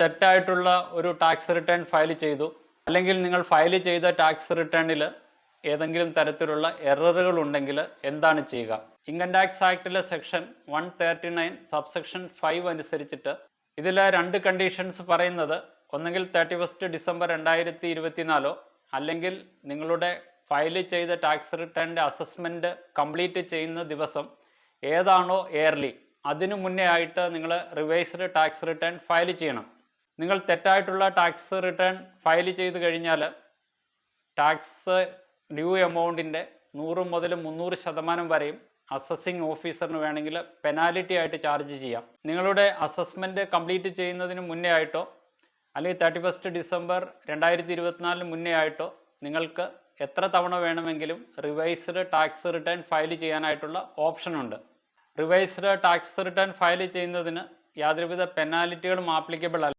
തെറ്റായിട്ടുള്ള ഒരു tax return file ചെയ്തു, അല്ലെങ്കിൽ നിങ്ങൾ ഫയൽ ചെയ്ത ടാക്സ് റിട്ടേണിൽ ഏതെങ്കിലും തരത്തിലുള്ള എററുകൾ ഉണ്ടെങ്കിൽ എന്താണ് ചെയ്യുക? ഇൻകം ടാക്സ് ആക്ടിലെ സെക്ഷൻ 139 സബ്സെക്ഷൻ 5 അനുസരിച്ചിട്ട് ഇതിലെ 2 കണ്ടീഷൻസ് പറയുന്നത് ഒന്നെങ്കിൽ 31 ഡിസംബർ 2024 അല്ലെങ്കിൽ നിങ്ങളുടെ ഫയൽ ചെയ്ത ടാക്സ് റിട്ടേണിൻ്റെ അസസ്മെൻറ്റ് കംപ്ലീറ്റ് ചെയ്യുന്ന ദിവസം ഏതാണോ ഇയർലി അതിനു മുന്നേ ആയിട്ട് നിങ്ങൾ റിവൈസ്ഡ് ടാക്സ് റിട്ടേൺ ഫയൽ ചെയ്യണം. നിങ്ങൾ തെറ്റായിട്ടുള്ള ടാക്സ് റിട്ടേൺ ഫയൽ ചെയ്ത് കഴിഞ്ഞാൽ ടാക്സ് ഡ്യൂ എമൗണ്ടിൻ്റെ 100 മുതൽ 300% വരെയും അസസിങ് ഓഫീസറിന് വേണമെങ്കിൽ പെനാലിറ്റി ആയിട്ട് ചാർജ് ചെയ്യാം. നിങ്ങളുടെ അസസ്മെൻറ്റ് കംപ്ലീറ്റ് ചെയ്യുന്നതിന് മുന്നേ ആയിട്ടോ അല്ലെങ്കിൽ 31 ഡിസംബർ 2024 മുന്നേ ആയിട്ടോ നിങ്ങൾക്ക് എത്ര തവണ വേണമെങ്കിലും റിവൈസ്ഡ് ടാക്സ് റിട്ടേൺ ഫയൽ ചെയ്യാനായിട്ടുള്ള ഓപ്ഷനുണ്ട്. റിവൈസ്ഡ് ടാക്സ് റിട്ടേൺ ഫയൽ ചെയ്യുന്നതിന് യാതൊരുവിധ പെനാലിറ്റികളും ആപ്ലിക്കബിൾ അല്ല.